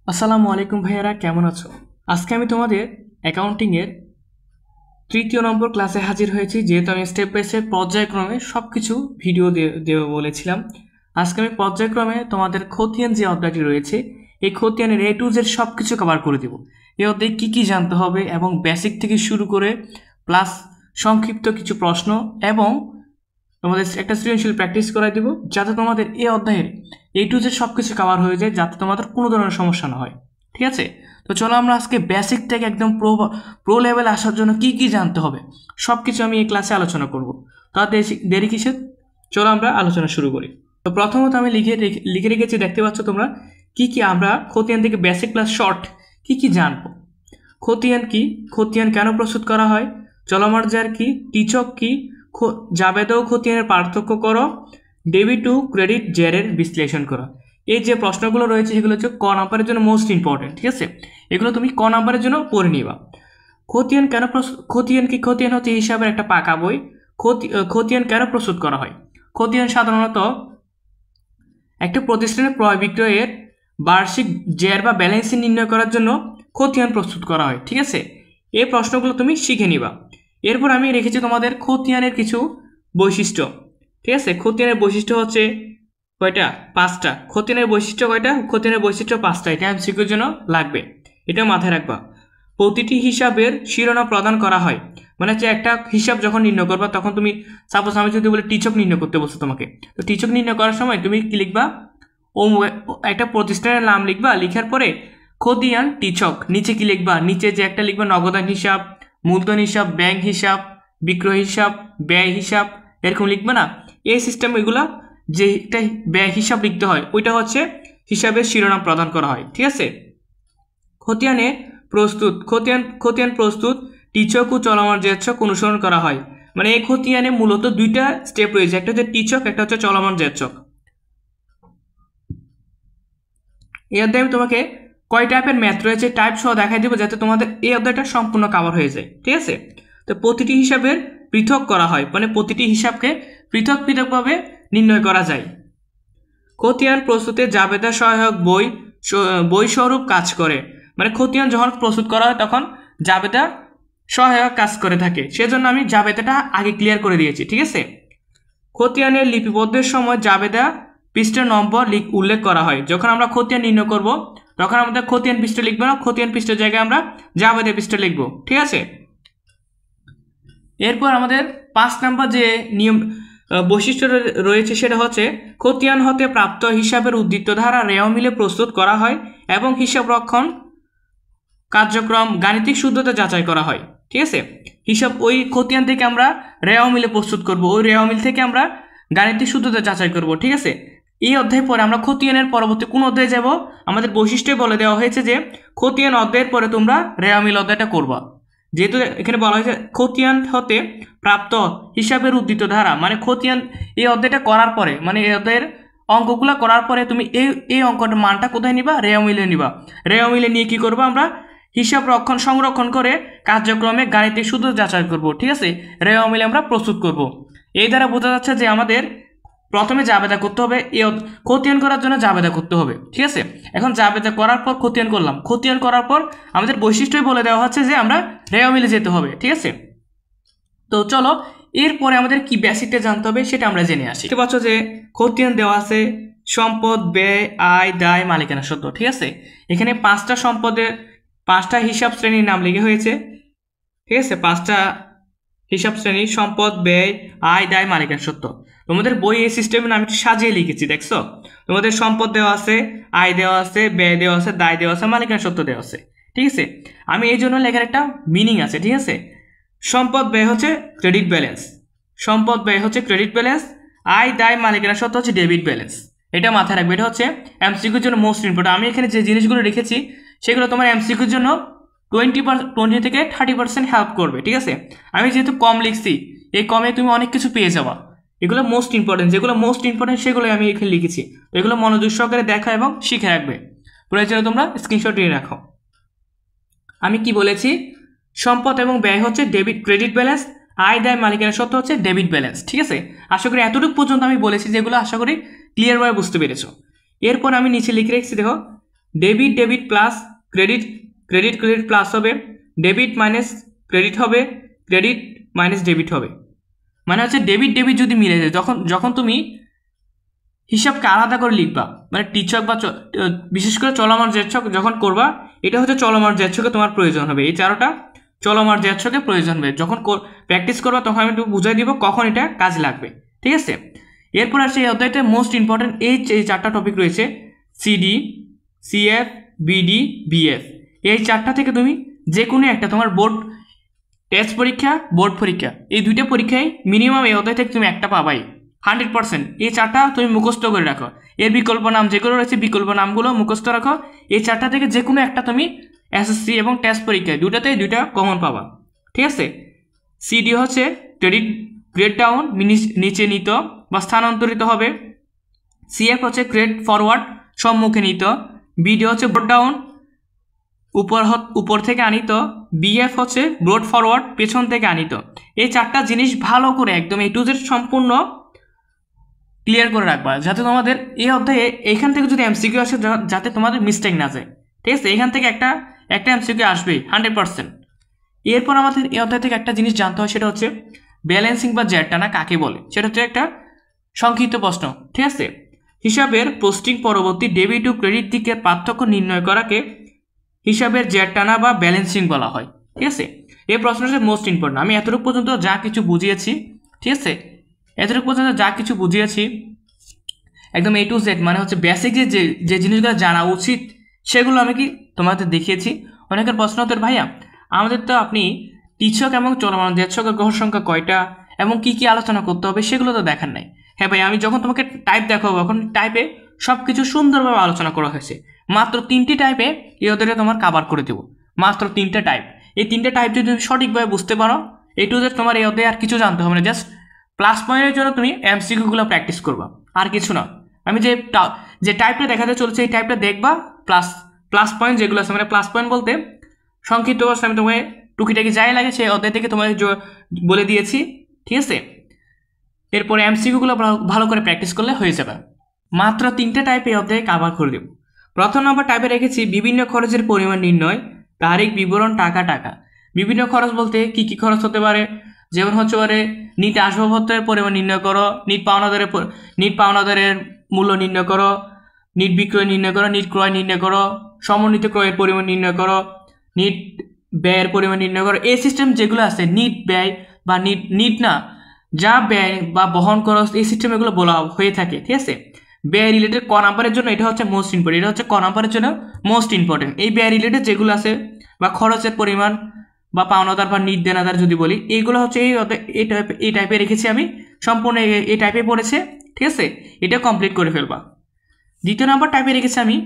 আসসালামু আলাইকুম ভাইয়ারা, কেমন আছো? আজকে আমি তোমাদের অ্যাকাউন্টিংয়ের তৃতীয় নম্বর ক্লাসে হাজির হয়েছি। যেহেতু আমি স্টেপ বাই স্টেপ পর্যায়ক্রমে সব কিছু ভিডিও দেবো বলেছিলাম, আজকে আমি পর্যায়ক্রমে তোমাদের খতিয়ান যে অধ্যায়টি রয়েছে এই খতিয়ানের A to Z সব কিছু কভার করে দেবো। এই অধ্যায়ে কী কী জানতে হবে এবং বেসিক থেকে শুরু করে প্লাস সংক্ষিপ্ত কিছু প্রশ্ন এবং তোমাদের একটা সৃজনশীল প্র্যাকটিস করাই দিব, যাতে তোমাদের এই অধ্যায়ের A to Z সব কিছু কভার হয়ে যায়, যাতে তোমাদের কোনো ধরনের সমস্যা না হয়। ঠিক আছে, তো চলো আমরা আজকে বেসিক থেকে একদম প্রো লেভেলে আসার জন্য কি কি জানতে হবে সব কিছু আমি এই ক্লাসে আলোচনা করব। তার দেরি কিসের, চলো আমরা আলোচনা শুরু করি। তো প্রথমত আমি লিখে রেখেছি, দেখতে পাচ্ছ তোমরা কি কি আমরা খতিয়ান থেকে বেসিক প্লাস শর্ট কি কি জানবো। খতিয়ান কি, খতিয়ান কেন প্রস্তুত করা হয়, চলমার্জার কি, টিচক কি, জাবেদা ও খতিয়ানের পার্থক্য করো, ডেবিট টু ক্রেডিট জেরের বিশ্লেষণ করো। এই যে প্রশ্নগুলো রয়েছে সেগুলো হচ্ছে ক নাম্বারের জন্য মোস্ট ইম্পর্টেন্ট। ঠিক আছে, এগুলো তুমি ক নাম্বারের জন্য পড়ে নিবা। খতিয়ান কেন খতিয়ান কি, খতিয়ান হচ্ছে হিসাবের একটা পাকা বই। খতিয়ান কেন প্রস্তুত করা হয়, খতিয়ান সাধারণত একটা প্রতিষ্ঠানের ক্রয় বিক্রয়ের বার্ষিক জের বা ব্যালেন্স নির্ণয় করার জন্য খতিয়ান প্রস্তুত করা হয়। ঠিক আছে, এই প্রশ্নগুলো তুমি শিখে নিবা। এরপর আমি রেখেছি তোমাদের খতিয়ানের কিছু বৈশিষ্ট্য। ঠিক আছে, খতিয়ানের বৈশিষ্ট্য হচ্ছে কয়টা, 5টা। খতিয়ানের বৈশিষ্ট্য কয়টা, খতিয়ানের বৈশিষ্ট্য 5টা। এটা এমসিকিউর জন্য লাগবে, এটা মাথায় রাখবা। প্রতিটি হিসাবের শিরোনাম প্রদান করা হয়, মানে হচ্ছে একটা হিসাব যখন নির্ণয় করবা তখন তুমি সাপোজ আমি যদি বলি টিচক নির্ণয় করতে বলছো তোমাকে, তো টিচক নির্ণয় করার সময় তুমি কি লিখবা, ও একটা প্রতিষ্ঠানের নাম লিখবা, লিখার পরে খতিয়ান টিচক, নিচে কি লিখবা, নিচে যে একটা লিখবা নগদান হিসাব, মূলধন হিসাব, ব্যাংক হিসাব, বিক্রয় হিসাব, ব্যয় হিসাব, এরকম লিখবা না। এই সিস্টেম এগুলা যে একটা ব্যয় হিসাব লিখতে হয় ওইটা হচ্ছে হিসাবের শিরোনাম প্রদান করা হয়। ঠিক আছে, খতিয়ানে প্রস্তুত, খতিয়ান প্রস্তুত টিচক ও চলমান জেরছক অনুসরণ করা হয়। মানে এই খতিয়ানে মূলত দুইটা স্টেপ রয়েছে, একটা হচ্ছে টিচক, একটা হচ্ছে চলমান জেরছক। এই অধ্যায়ে আমি তোমাকে কয় টাইপের ম্যাথ রয়েছে টাইপ সহ দেখাই দেবো, যাতে তোমাদের এই অধ্যায়টা সম্পূর্ণ কভার হয়ে যায়। ঠিক আছে, তো প্রতিটি হিসাবের পৃথক করা হয়, মানে প্রতিটি হিসাবকে পৃথক পৃথকভাবে নির্ণয় করা যায়। খতিয়ান প্রস্তুতে জাবেদা সহায়ক বই স্বরূপ কাজ করে, মানে খতিয়ান যখন প্রস্তুত করা হয় তখন জাবেদা সহায়ক কাজ করে থাকে, সেজন্য আমি জাবেদাটা আগে ক্লিয়ার করে দিয়েছি। ঠিক আছে, খতিয়ানের লিপিবদ্ধের সময় জাবেদা পৃষ্ঠা নম্বর উল্লেখ করা হয়। যখন আমরা খতিয়ান নির্ণয় করব তখন আমাদের খতিয়ান পৃষ্ঠা লিখবো না, খতিয়ান পৃষ্ঠার জায়গায় আমরা জাবেদা পৃষ্ঠা লিখবো। ঠিক আছে, এরপর আমাদের 5 নম্বর যে নিয়ম বৈশিষ্ট্য রয়েছে সেটা হচ্ছে খতিয়ান হতে প্রাপ্ত হিসাবের উদ্ধৃত ধারা রেওয়া মিলে প্রস্তুত করা হয় এবং হিসাব রক্ষণ কার্যক্রম গাণিতিক শুদ্ধতা যাচাই করা হয়। ঠিক আছে, হিসাব ওই খতিয়ান থেকে আমরা রেওয়া মিলে প্রস্তুত করব, ওই রেওয়া মিল থেকে আমরা গাণিতিক শুদ্ধতা যাচাই করব। ঠিক আছে, এই অধ্যায় পরে আমরা খতিয়ানের পরবর্তী কোন অধ্যায়ে যাব, আমাদের বৈশিষ্ট্যে বলে দেওয়া হয়েছে যে খতিয়ান অধ্যায়ের পরে তোমরা রেওয়া মিল অধ্যায়টা করবা। যেহেতু এখানে বলা হয়েছে খতিয়ান হতে প্রাপ্ত হিসাবের উদ্ধৃত ধারা, মানে খতিয়ান এই অধ্যায়টা করার পরে, মানে এই অধ্যায়ের অঙ্কগুলো করার পরে তুমি এই অঙ্কটার মানটা কোথায় নিবা, রেওয়া মিলে নিবা। রেওয়া মিলে নিয়ে কি করবো, আমরা হিসাব সংরক্ষণ করে কার্যক্রমে গাণিতিক শুদ্ধতা যাচাই করব। ঠিক আছে, রেওয়া মিলে আমরা প্রস্তুত করব। এই দ্বারা বোঝা যাচ্ছে যে আমাদের প্রথমে জাবেদা করতে হবে, খতিয়ান করার জন্য জাবেদা করতে হবে। ঠিক আছে, এখন জাবেদা করার পর খতিয়ান করলাম, খতিয়ান করার পর আমাদের বৈশিষ্ট্যই বলে দেওয়া হচ্ছে যে আমরা রেওয়া মিলে যেতে হবে। ঠিক আছে, তো চলো এরপরে আমাদের কি বেসিকটা জানতে হবে সেটা আমরা জেনে আসি। দেখতে পাচ্ছ যে খতিয়ান দেওয়া আছে সম্পদ, ব্যয়, আয়, দায়, মালিকানা সত্ত্ব। ঠিক আছে, এখানে 5টা সম্পদের 5টা হিসাব শ্রেণীর নাম লিখে হয়েছে। ঠিক আছে, 5টা হিসাব শ্রেণী সম্পদ, ব্যয়, আয়, দায়, মালিকানা সত্ত্ব। তোমাদের বই এই সিস্টেমে আমি একটু সাজিয়ে লিখেছি, দেখছো? তোমাদের সম্পদ দেওয়া আছে, আয় দেওয়া আছে, ব্যয় দেওয়া আছে, দায় দেওয়া আছে, মালিকানা সত্ত্ব দেওয়া আছে। ঠিক আছে, আমি এই জন্য লেখার একটা মিনিং আছে। ঠিক আছে, সম্পদ ব্যয় হচ্ছে ক্রেডিট ব্যালেন্স, সম্পদ ব্যয় হচ্ছে ক্রেডিট ব্যালেন্স, আয় দায় মালিকানা সত্ত্ব হচ্ছে ডেবিট ব্যালেন্স। এটা মাথায় রাখবে, এটা হচ্ছে এমসিকিউর জন্য মোস্ট ইম্পর্টেন্ট। আমি এখানে যে জিনিসগুলো রেখেছি সেগুলো তোমার এমসিকিউর জন্য 20 থেকে 30% হেল্প করবে। ঠিক আছে, আমি যেহেতু কম লিখছি, এই কমে তুমি অনেক কিছু পেয়ে যাবা। এগুলো মোস্ট ইম্পর্টেন্ট, যেগুলো মোস্ট ইম্পর্টেন্ট সেগুলো আমি এখানে লিখেছি। তো এগুলো মনোযোগ সহকারে দেখা এবং শিখে রাখবে, প্রয়োজনে তোমরা স্ক্রিনশট নিয়ে রাখো। আমি কি বলেছি, সম্পদ এবং ব্যয় হচ্ছে ক্রেডিট ব্যালেন্স, আয় দায় মালিকানা সত্ত্ব হচ্ছে ডেবিট ব্যালেন্স। ঠিক আছে, আশা করি এতটুকু পর্যন্ত আমি বলেছি, যেগুলো আশা করি ক্লিয়ারভাবে বুঝতে পেরেছো। এরপর আমি নিচে লিখে রেখেছি, দেখো debit debit plus credit, credit credit plus হবে, ডেবিট মাইনাস ক্রেডিট হবে, ক্রেডিট মাইনাস ডেবিট হবে। মানে হচ্ছে ডেবিট ডেবিট যদি মিলে যায়, যখন যখন তুমি হিসাবকে আলাদা করে লিখবা, মানে টিচক বা বিশেষ করে চলমান জেরছক যখন করবা, এটা হচ্ছে চলমান জেরছকে তোমার প্রয়োজন হবে, এই চারোটা চলমান জেরছকে প্রয়োজন হবে। যখন প্র্যাকটিস করবা তখন আমি একটু বুঝাই দিব কখন এটা কাজ লাগবে, ঠিক আছে। এরপর আসছে এই অধ্যায়তে মোস্ট ইম্পর্টেন্ট এই চারটা টপিক রয়েছে, সিডি, সিএফ, বিডি, বিএফ। এই চারটা থেকে তুমি যে কোনো একটা তোমার বোর্ড টেস্ট পরীক্ষা, বোর্ড পরীক্ষা, এই দুইটা পরীক্ষায় মিনিমাম এই অধ্যায় থেকে তুমি একটা পাবাই 100%। এই চারটা তুমি মুখস্থ করে রাখো, এর বিকল্প নাম যেগুলো রয়েছে বিকল্প নামগুলো মুখস্থ রাখো। এই চারটা থেকে যে কোনো একটা তুমি এসএসসি এবং টেস্ট পরীক্ষায় দুটাতেই দুইটা কমন পাবা, ঠিক আছে। সিডি হচ্ছে ক্রেডিট গ্রেড ডাউন, নিচে নিত বা স্থানান্তরিত হবে। সিএফ হচ্ছে গ্রেড ফরওয়ার্ড, সম্মুখে নিত। বিডি হচ্ছে ব্রড ডাউন, উপর থেকে আনিত। বিএফ হচ্ছে ব্রড ফরওয়ার্ড, পেছন থেকে আনিত। এই চারটা জিনিস ভালো করে একদম এ টু জেড সম্পূর্ণ ক্লিয়ার করে রাখবা, যাতে তোমাদের এই অধ্যায়ে এখান থেকে যদি এমসিকিউ আসে যাতে তোমাদের মিস্টেক না যায়, ঠিক আছে। এখান থেকে একটা এমসিকিউ আসবেই 100%। এরপর আমাদের এই অধ্যায় থেকে একটা জিনিস জানতে হয়, সেটা হচ্ছে ব্যালেন্সিং বা জেড টানা কাকে বলে। সেটা হচ্ছে একটা সংক্ষিপ্ত প্রশ্ন, ঠিক আছে। হিসাবের পোস্টিং পরবর্তী ডেবিট ও ক্রেডিট দিকের পার্থক্য নির্ণয় করাকে হিসাবের জেড টানা বা ব্যালেন্সিং বলা হয়, ঠিক আছে। এই প্রশ্নটা মোস্ট ইম্পর্টেন্ট। আমি এতটুকু পর্যন্ত যা কিছু বুঝিয়েছি, ঠিক আছে, এতটুকু পর্যন্ত যা কিছু বুঝিয়েছি একদম এ টু জেড, মানে হচ্ছে বেসিক যে জিনিসগুলো জানা উচিত সেগুলো আমি কি তোমাদের দেখিয়েছি। অনেকের প্রশ্ন হতো, ভাইয়া আমাদের তো আপনি টিচক এবং চলমান জেরছকের গ্রহ সংখ্যা কয়টা এবং কি কি আলোচনা করতে হবে সেগুলো তো দেখার নাই। হ্যাঁ ভাই, আমি যখন তোমাকে টাইপ দেখাবো এখন টাইপে সব কিছু সুন্দরভাবে আলোচনা করা হয়েছে। মাত্র 3টি টাইপে এই অধ্যায়টা তোমার কাভার করে দেবো, মাত্র 3টে টাইপ। এই 3টে টাইপ যদি তুমি সঠিকভাবে বুঝতে পারো, এ টু জেড তোমার এই অধ্যায়ে আর কিছু জানতে হবে না। জাস্ট প্লাস পয়েন্টের জন্য তুমি এমসিকিউগুলো প্র্যাকটিস করবা, আর কিছু না। আমি যে টাইপটা দেখাতে চলেছে এই টাইপটা দেখবা, প্লাস পয়েন্ট যেগুলো আছে, মানে প্লাস পয়েন্ট বলতে সংক্ষিপ্ত ভাষা আমি তোমাকে টুকিটাকি যাই লাগে সেই অধ্যায় থেকে তোমাকে বলে দিয়েছি, ঠিক আছে। এরপরে এমসিকিউগুলো ভালো করে প্র্যাকটিস করলে হয়ে যাবে। মাত্র 3টে টাইপ এই অধ্যায়ে কাভার করে দেব। প্রথম নম্বর টাইপে রেখেছি বিভিন্ন খরচের পরিমাণ নির্ণয়, তারিখ, বিবরণ, টাকা। বিভিন্ন খরচ বলতে কি কি খরচ হতে পারে, যেমন হচ্ছে পারে নিট আসবাবপত্রের পরিমাণ নির্ণয় করো, নিট পাওনাদারের মূল্য নির্ণয় করো, নিট বিক্রয় নির্ণয় করো, নিট ক্রয় নির্ণয় করো, সমন্বিত ক্রয়ের পরিমাণ নির্ণয় করো, নিট ব্যয়ের পরিমাণ নির্ণয় করো। এই সিস্টেম যেগুলো আছে নিট ব্যয় বা নিট না, যা ব্যয় বা বহন খরচ, এই সিস্টেম এগুলো বলা হয়ে থাকে, ঠিক আছে। ব্যয় রিলেটেড ক নাম্বারের জন্য এটা হচ্ছে মোস্ট ইম্পর্টেন্ট, এটা হচ্ছে ক নাম্বারের জন্য মোস্ট ইম্পর্টেন্ট। এই ব্যয় রিলেটেড যেগুলো আছে বা খরচের পরিমাণ বা পাওনাদার বা নিট দেনাদার যদি বলি, এইগুলো হচ্ছে এই টাইপে রেখেছি আমি, সম্পূর্ণ এই টাইপে পড়েছে, ঠিক আছে। এটা কমপ্লিট করে ফেলবা। দ্বিতীয় নাম্বার টাইপে রেখেছি আমি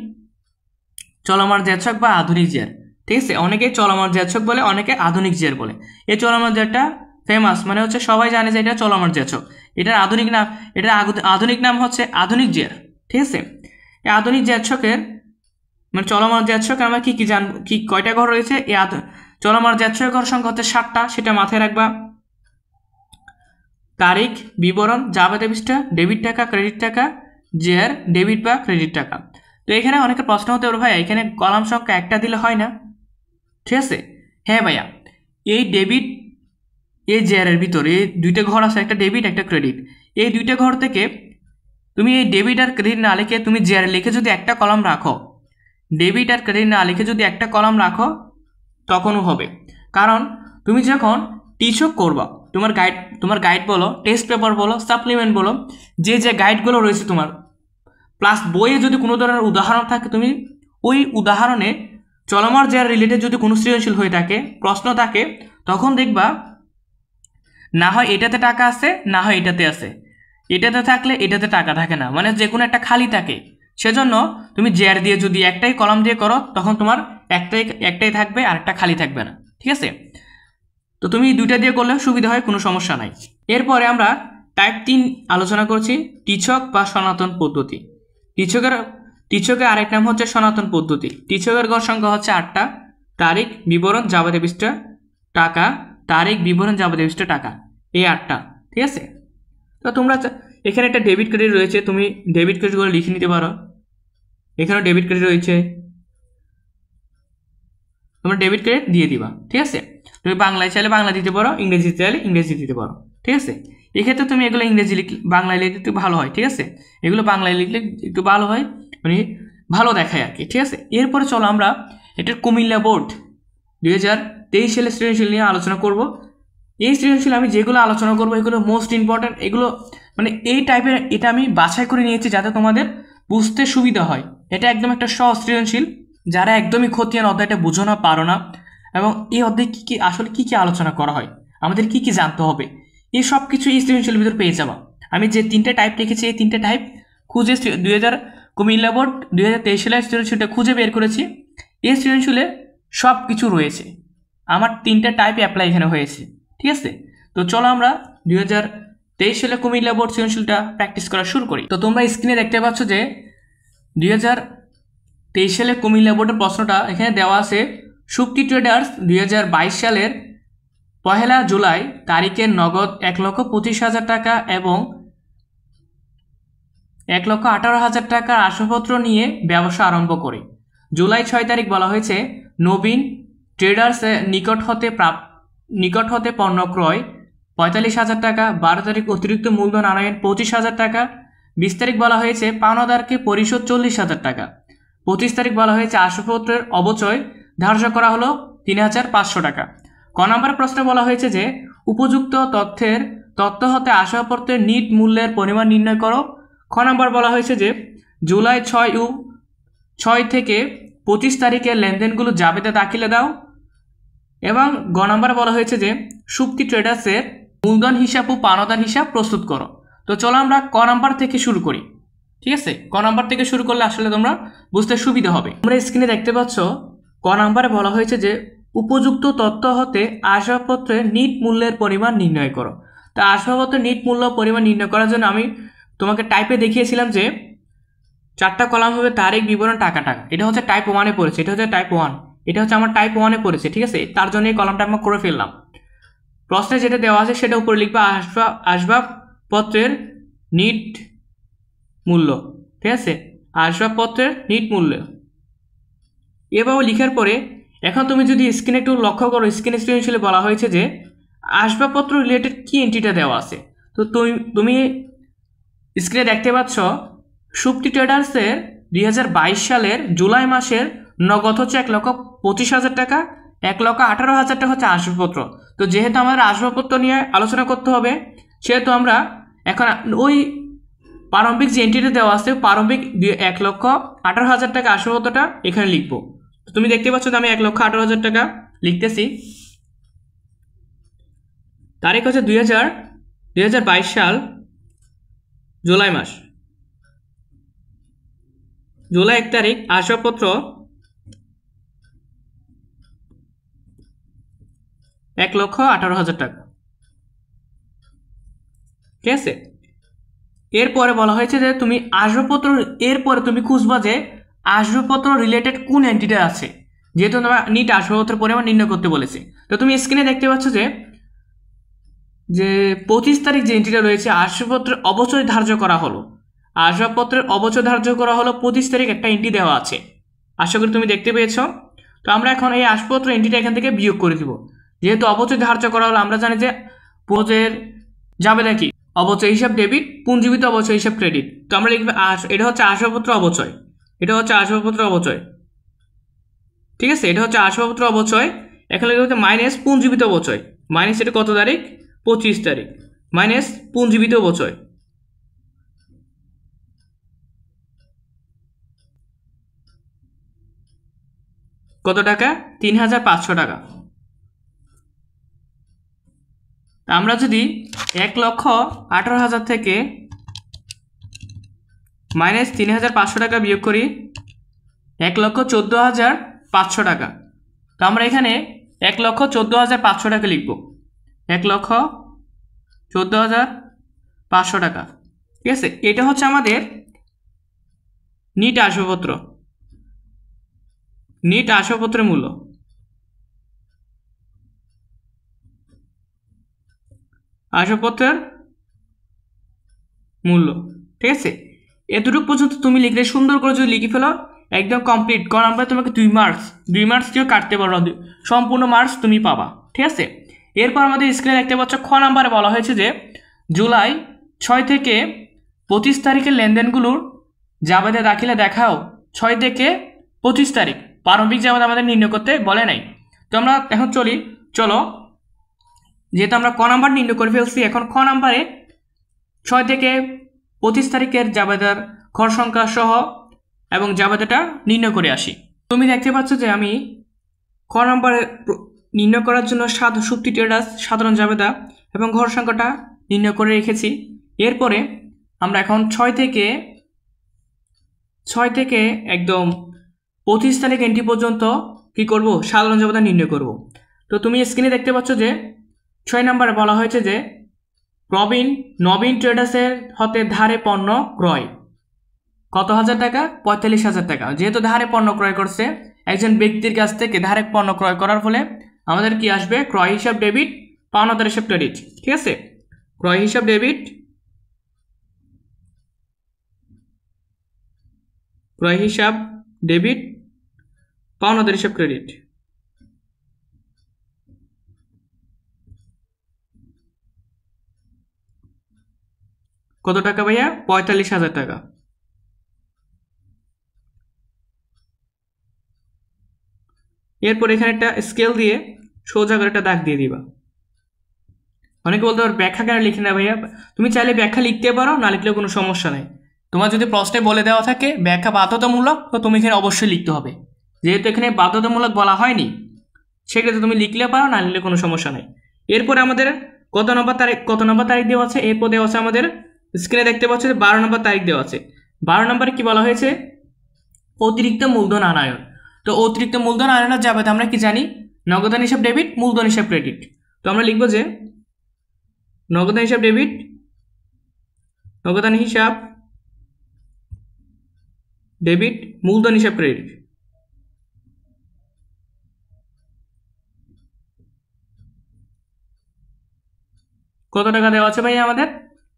চলমান জেরছক বা আধুনিক জের, ঠিক আছে। অনেকে চলমান জেরছক বলে, অনেকে আধুনিক জের বলে। এই চলমান জেরটা ফেমাস, মানে হচ্ছে সবাই জানে যে এটা চলমান জেরছক। এটার আধুনিক নাম হচ্ছে আধুনিক জের, ঠিক আছে। এই আধুনিক জেরছকের মানে চলমান জেরছকের আমরা কি কয়টা ঘর রয়েছে, এই চলমান জেরছকের ঘর সংখ্যা হচ্ছে 7টা, সেটা মাথায় রাখবা। তারিখ, বিবরণ, যাবতীয় পৃষ্ঠা, ডেবিট টাকা, ক্রেডিট টাকা, জের, ডেবিট বা ক্রেডিট টাকা। তো এখানে অনেকের প্রশ্ন হতে পারে, ভাই এখানে কলাম সংখ্যা একটা দিলে হয় না, ঠিক আছে। হ্যাঁ ভাইয়া, এই ডেবিট এই জেরের ভিতরে এই দুইটা ঘর আছে, একটা ডেবিট একটা ক্রেডিট। এই দুইটা ঘর থেকে তুমি এই ডেবিট আর ক্রেডিট না লিখে তুমি জের লিখে যদি একটা কলাম রাখো, ডেবিট আর ক্রেডিট না লিখে যদি একটা কলাম রাখো তখনও হবে। কারণ তুমি যখন টিচক করবা, তোমার গাইড বলো, টেস্ট পেপার বলো, সাপ্লিমেন্ট বলো, যে গাইডগুলো রয়েছে তোমার, প্লাস বইয়ে যদি কোনো ধরনের উদাহরণ থাকে, তুমি ওই উদাহরণে চলমান জের রিলেটেড যদি কোনো সৃজনশীল হয়ে থাকে, প্রশ্ন থাকে, তখন দেখবা না হয় এটাতে টাকা আছে, না হয় এটাতে আছে। এটাতে থাকলে এটাতে টাকা থাকে না, মানে যে কোনো একটা খালি থাকে। সেজন্য তুমি জের দিয়ে যদি একটাই কলাম দিয়ে করো, তখন তোমার একটাই থাকবে আর একটা খালি থাকবে না, ঠিক আছে। তো তুমি দুইটা দিয়ে করলে সুবিধা হয়, কোনো সমস্যা নাই। এরপরে আমরা টাইপ 3 আলোচনা করছি, টিচক বা সনাতন পদ্ধতি। টিচকের আরেক নাম হচ্ছে সনাতন পদ্ধতি। টিচকের ঘর সংখ্যা হচ্ছে 8টা। তারিখ, বিবরণ, যাবতীয় পৃষ্ঠা, টাকা, তারিখ, বিবরণ, যাবতীয় পৃষ্ঠা, টাকা, এই 8টা, ঠিক আছে। তো তোমরা এখানে একটা ডেবিট ক্রেডিট রয়েছে, তুমি ডেবিট ক্রেডিটগুলো লিখে নিতে পারো। এখানেও ডেবিট ক্রেডিট রয়েছে, তোমরা ডেবিট ক্রেডিট দিয়ে দিবা, ঠিক আছে। তুমি বাংলায় চাইলে বাংলা দিতে পারো, ইংরেজি চাইলে ইংরেজি দিতে পারো, ঠিক আছে। এক্ষেত্রে তুমি এগুলো ইংরেজি বাংলায় লিখলে একটু ভালো হয়, ঠিক আছে। এগুলো বাংলায় লিখলে একটু ভালো হয়, মানে ভালো দেখায় আর কি, ঠিক আছে। এরপরে চলো আমরা এটার কুমিল্লা বোর্ড 2023 সালের সৃজনশীল নিয়ে আলোচনা করব। এই সৃজনশীল আমি যেগুলো আলোচনা করবো এগুলো মোস্ট ইম্পর্ট্যান্ট, এগুলো মানে এই টাইপের, এটা আমি বাছাই করে নিয়েছি যাতে তোমাদের বুঝতে সুবিধা হয়। এটা একদম একটা সহজ সৃজনশীল, যারা একদমই খতিয়ান অধ্যায়টা বুঝো না, পারো না, এবং এই অধ্যায়ে কী কী আসলে কী কী আলোচনা করা হয়, আমাদের কী কী জানতে হবে, এই সব কিছু এই সৃজনশীলের ভিতর পেয়ে যাবা। আমি যে 3টে টাইপ রেখেছি এই 3টে টাইপ খুঁজে কুমিল্লা বোর্ড 2023 সালের সৃজনশীলটা খুঁজে বের করেছি। এই সৃজনশীলে সব কিছু রয়েছে, আমার 3টে টাইপ অ্যাপ্লাই এখানে হয়েছে, ঠিক আছে। তো চলো আমরা 2023 সালে কুমিল্লা বোর্ড সৃজনশীলটা প্র্যাকটিস করা শুরু করি। তো তোমরা স্ক্রিনে দেখতে পাচ্ছ যে 2023 সালে কুমিল্লা বোর্ডের প্রশ্নটা এখানে দেওয়া আছে। শুক্তি ট্রেডার্স 2022 সালের 1 জুলাই তারিখের নগদ 1,25,000 টাকা এবং 1,18,000 টাকার আসবাবপত্র নিয়ে ব্যবসা আরম্ভ করে। জুলাই 6 তারিখ বলা হয়েছে নবীন ট্রেডার্স নিকট হতে পণ্য ক্রয় 45,000 টাকা। 12 তারিখ অতিরিক্ত মূলধন আনয়ন 25,000 টাকা। 20 তারিখ বলা হয়েছে পাওনাদারকে পরিশোধ 40,000 টাকা। 25 তারিখ বলা হয়েছে আসবাবপত্রের অবচয় ধার্য করা হলো 3,500 টাকা। ক নম্বর প্রশ্নে বলা হয়েছে যে উপযুক্ত তথ্য হতে আসবাবপত্রের নিট মূল্যের পরিমাণ নির্ণয় করো। খ নম্বর বলা হয়েছে যে জুলাই 6 থেকে 25 তারিখের লেনদেনগুলো জাবেদা দাখিলে দাও। এবং গ নম্বর বলা হয়েছে যে শুক্তি ট্রেডার্সের মূলধন হিসাব ও পাওনাদার হিসাব প্রস্তুত করো। তো চলো আমরা ক নম্বর থেকে শুরু করি, ঠিক আছে। ক নম্বর থেকে শুরু করলে আসলে তোমরা বুঝতে সুবিধা হবে। তোমরা স্ক্রিনে দেখতে পাচ্ছ ক নম্বরে বলা হয়েছে যে উপযুক্ত তথ্য হতে আসবাবপত্রের নিট মূল্যের পরিমাণ নির্ণয় করো। তো আসবাবপত্রের নিট মূল্য পরিমাণ নির্ণয় করার জন্য আমি তোমাকে টাইপে দেখিয়েছিলাম যে 4টা কলাম হবে তারিখ বিবরণ টাকা। এটা হচ্ছে টাইপ 1-এ পড়েছে, এটা হচ্ছে টাইপ 1, এটা হচ্ছে আমার টাইপ 1-এ পড়েছে, ঠিক আছে। তার জন্য এই কলামটা আমরা করে ফেললাম। প্রশ্নে যেটা দেওয়া আছে সেটা উপরে লিখবা আসবাবপত্রের নিট মূল্য, ঠিক আছে, আসবাবপত্রের নিট মূল্য। এভাবে লিখার পরে এখন তুমি যদি স্ক্রিনে একটু লক্ষ্য করো, স্ক্রিনে সৃজনশীলে বলা হয়েছে যে আসবাবপত্র রিলেটেড কি এন্ট্রিটা দেওয়া আছে। তো তুমি স্ক্রিনে দেখতে পাচ্ছ শুক্তি ট্রেডার্সের 2022 সালের জুলাই মাসের নগদ হচ্ছে 1,25,000 টাকা, 1,18,000 টাকা হচ্ছে আসবাবপত্র। তো যেহেতু আমাদের আসবাবপত্র নিয়ে আলোচনা করতে হবে সেহেতু আমরা এখন ওই প্রারম্ভিক যে এন্ট্রিটা দেওয়া আছে প্রারম্ভিক 1,18,000 টাকা আসবাবপত্রটা এখানে লিখবো। তো তুমি দেখতে পাচ্ছ যে আমি 1,18,000 টাকা লিখতেছি। তারিখ হচ্ছে 2022 সাল জুলাই মাস, জুলাই 1 তারিখ আসবাবপত্র 1,18,000 টাকা, ঠিক আছে। এরপরে বলা হয়েছে যে তুমি আসবাবপত্র, এরপরে তুমি খুঁজবা যে আসবাবপত্র রিলেটেড কোন এন্টিটি আছে, যেহেতু তোমার নিট আসবাবপত্রের পরিমাণ নির্ণয় করতে বলেছে। তো তুমি স্ক্রিনে দেখতে পাচ্ছ যে 25 তারিখ যে এন্ট্রিটা রয়েছে আসবাবপত্রের অবচয় ধার্য করা হলো, আসবাবপত্রের অবচয় ধার্য করা হলো 25 তারিখ একটা এন্ট্রি দেওয়া আছে, আশা করি তুমি দেখতে পেয়েছ। তো আমরা এখন এই আসবাবপত্র এন্ট্রিটা এখান থেকে বিয়োগ করে দিব, যেহেতু অবচয় ধার্য করা হলো। আমরা জানি যে পদের যাবে নাকি অবচয় হিসাব ডেবিট, পুঞ্জীবিত অবচয় হিসাব ক্রেডিট। তো আমরা লিখবে এটা হচ্ছে আসবাবপত্র অবচয়, এটা হচ্ছে আসবাবপত্র অবচয়, ঠিক আছে। এটা হচ্ছে আসবাবপত্র অবচয়, এখানে লিখবে হচ্ছে মাইনাস পুঞ্জীবিত অবচয়, মাইনাস এটা কত তারিখ 25 তারিখ, মাইনাস পুঞ্জীবিত অবচয়, কত টাকা 3,500 টাকা। আমরা যদি 1,18,000 থেকে মাইনাস 3,500 টাকা বিয়োগ করি 1,14,500 টাকা। তো আমরা এখানে 1,14,500 টাকা লিখব, 1,14,500 টাকা, ঠিক আছে। এটা হচ্ছে আমাদের নিট আসবাবপত্র, নিট আসবাবপত্রের মূল্য। আসবাবপত্রের মূল্য, ঠিক আছে। এতটুকু পর্যন্ত তুমি লিখলে সুন্দর করে যদি লিখে ফেলো একদম কমপ্লিট। ক নাম্বার তোমাকে 2 মার্কস কেউ কাটতে পারো, সম্পূর্ণ মার্কস তুমি পাবা। ঠিক আছে, এরপর আমাদের স্ক্রিনে দেখতে পাচ্ছ খ নাম্বারে বলা হয়েছে যে জুলাই 6 থেকে 25 তারিখের লেনদেনগুলোর জাবেদা দাখিলে দেখাও 6 থেকে 25 তারিখ। প্রারম্ভিক জাবেদা আমাদের নির্ণয় করতে বলে নাই। তো আমরা এখন চলো যেহেতু আমরা ক নাম্বার নির্ণয় করে ফেলছি, এখন খ নাম্বারে 6 থেকে 25 তারিখের জাবেদার ঘর সংখ্যা সহ এবং জাবেদাটা নির্ণয় করে আসি। তুমি দেখতে পাচ্ছ যে আমি খ নাম্বারে নির্ণয় করার জন্য সুপ্তি ট্রেডার্স সাধারণ জাবেদা এবং ঘর সংখ্যাটা নির্ণয় করে রেখেছি। এরপরে আমরা এখন 6 থেকে একদম 25 তারিখ এন্ট্রি পর্যন্ত কি করব, সাধারণ জাবেদা নির্ণয় করব। তো তুমি স্ক্রিনে দেখতে পাচ্ছ যে 6 নম্বরে বলা হয়েছে যে নবীন ট্রেডার্সের হতে ধারে পণ্য ক্রয় কত হাজার টাকা, 45,000 টাকা। যেহেতু ধারে পণ্য ক্রয় করছে, একজন ব্যক্তির কাছ থেকে ধারে পণ্য ক্রয় করার ফলে আমাদের কি আসবে, ক্রয় হিসাব ডেবিট, পাওনাদার হিসাব ক্রেডিট। ঠিক আছে, ক্রয় হিসাব ডেবিট, পাওনাদার হিসাব ক্রেডিট। কত টাকা ভাইয়া, 45,000 টাকা। এরপর এখানে একটা স্কেল দিয়ে সোজা করে একটা দাগ দিয়ে দিবা। অনেকে বলতে পারো ব্যাখ্যা কেন লিখে না ভাইয়া, তুমি চাইলে ব্যাখ্যা লিখতে পারো, না লিখলেও কোনো সমস্যা নেই। তোমার যদি প্রশ্নে বলে দেওয়া থাকে ব্যাখ্যা বাধ্যতামূলক, তো তুমি এখানে অবশ্যই লিখতে হবে। যেহেতু এখানে বাধ্যতামূলক বলা হয়নি, সেক্ষেত্রে তুমি লিখলে পারো, না লিখলে কোনো সমস্যা নেই। এরপরে আমাদের কত নম্বর তারিখ দেওয়া আছে, এরপর দেওয়া আছে আমাদের স্ক্রিনে দেখতে পাচ্ছ যে 12 নম্বর তারিখ দেওয়া আছে। 12 নম্বরে কি বলা হয়েছে, অতিরিক্ত মূলধন আনয়ন। তো অতিরিক্ত মূলধন আনয়নের জাবেদা আমরা কি জানি, নগদান হিসাব ডেবিট, মূলধন হিসাব ক্রেডিট। তো আমরা লিখবো যে নগদান হিসাব ডেবিট, মূলধন হিসাব ক্রেডিট। কত টাকা দেওয়া আছে ভাই আমাদের,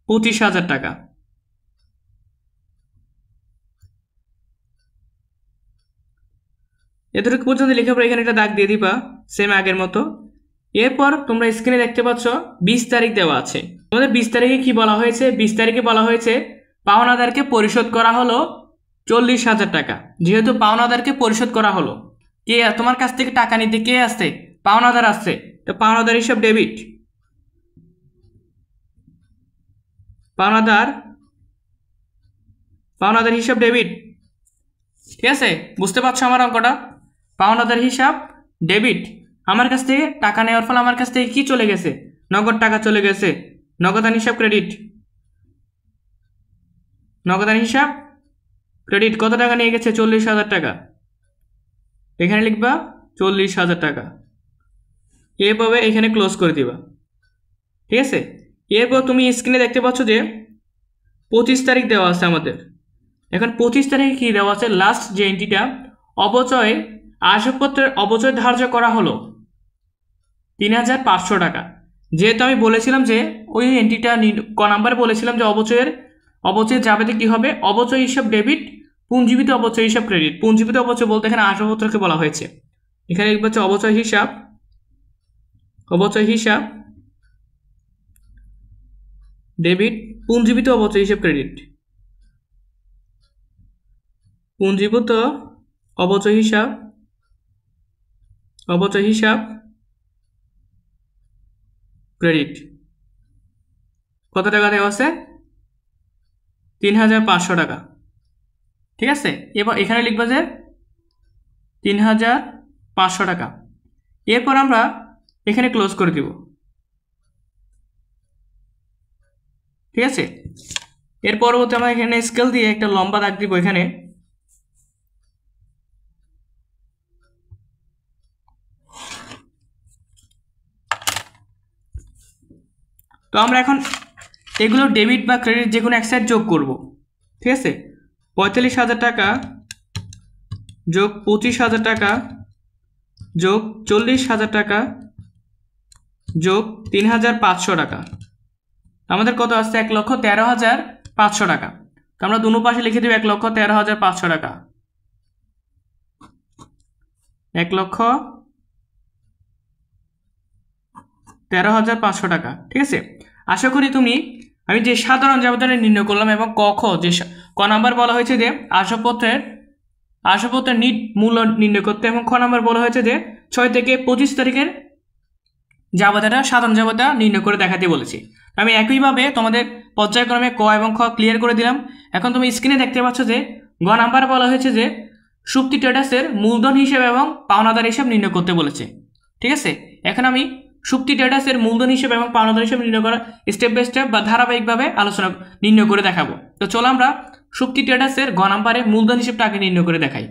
25,000 টাকা। এতটুকু পর্যন্ত লেখার পর এখানে একটা দাগ দিয়ে দিবা সেম আগের মতো। এরপর তোমরা স্ক্রিনে দেখতে পাচ্ছ 20 তারিখ দেওয়া আছে। তোমাদের 20 তারিখে কি বলা হয়েছে, 20 তারিখে বলা হয়েছে পাওনাদারকে পরিশোধ করা হলো 40,000 টাকা। যেহেতু পাওনাদারকে পরিশোধ করা হলো, কে তোমার কাছ থেকে টাকা নিতে কে আসছে, পাওনাদার আসছে। তো পাওনাদার হিসাব ডেবিট, পাওনাদার হিসাব ডেবিট। ঠিক আছে, বুঝতে পারছো আমার অঙ্কটা, পাওনাদার হিসাব ডেবিট। আমার কাছ থেকে টাকা নেওয়ার ফলে আমার কাছ থেকে কি চলে গেছে, নগদ টাকা চলে গেছে। নগদান হিসাব ক্রেডিট, কত টাকা নিয়ে গেছে, 40,000 টাকা। এখানে লিখবা 40,000 টাকা। এভাবে এখানে ক্লোজ করে দিবা। ঠিক আছে, এরপর তুমি স্ক্রিনে দেখতে পাচ্ছ যে 25 তারিখ দেওয়া আছে আমাদের। এখন 25 তারিখে কি দেওয়া আছে, লাস্ট যে এন্ট্রিটা, আসবাবপত্রের অবচয় ধার্য করা হলো 3,500 টাকা। যেহেতু আমি বলেছিলাম যে ওই এন্ট্রিটা ক নাম্বারে বলেছিলাম যে অবচয় জাবেদা কি হবে, অবচয় হিসাব ডেবিট, পুঞ্জীবিত অবচয় হিসাব ক্রেডিট। পুঞ্জীবিত অবচয় বলতে এখানে আসবাবপত্রকে বলা হয়েছে। এখানে লিখবো হচ্ছে অবচয় হিসাব ডেবিট, পুঞ্জীবিত অবচয় হিসাব ক্রেডিট। পুঞ্জীভূত অবচয় হিসাব ক্রেডিট। কত টাকা দেওয়া আছে, 3,500 টাকা। ঠিক আছে, এবার এখানে লিখবা যে 3,500 টাকা। এরপর আমরা এখানে ক্লোজ করে দিব। ঠিক আছে, এর পরবর্তী আমরা এখানে স্কেল দিয়ে একটা লম্বা দাগ দিব এখানে। তো আমরা এখন এগুলো ডেবিট বা ক্রেডিট যে কোনো এক সাইড যোগ করব। ঠিক আছে, 45,000 টাকা যোগ 25,000 টাকা যোগ 40,000 টাকা যোগ 3,500 টাকা, আমাদের কত আসছে, 1,13,500 টাকা। তো আমরা দুনো পাশে লিখে দেব 1,13,500 টাকা। 1,13,500 টাকা। ঠিক আছে, আশা করি তুমি আমি যে সাধারণ জাবেদাটা নির্ণয় করলাম এবং যে ক নাম্বার বলা হয়েছে যে আসবাবপত্রের নিট মূল্য নির্ণয় করতে, এবং খ নাম্বার বলা হয়েছে যে 6 থেকে 25 তারিখের জাবেদাটা সাধারণ জাবেদা নির্ণয় করে দেখাতে বলেছি। আমি একইভাবে তোমাদের পর্যায়ক্রমে ক এবং খ ক্লিয়ার করে দিলাম। এখন তুমি স্ক্রিনে দেখতে পাচ্ছ যে গ নাম্বার বলা হয়েছে যে সুপ্তি ট্রেডার্সের মূলধন হিসেব এবং পাওনাদার হিসাব নির্ণয় করতে বলেছে। ঠিক আছে, এখন আমি সুপ্তি ট্রেডার্সের মূলধন হিসেব এবং পাওনাদার হিসাব নির্ণয় করা স্টেপ বাই স্টেপ বা ধারাবাহিকভাবে আলোচনা নির্ণয় করে দেখাবো। তো চলো আমরা সুপ্তি ট্রেডার্সের গ নাম্বারে মূলধন হিসেবটা আগে নির্ণয় করে দেখাই।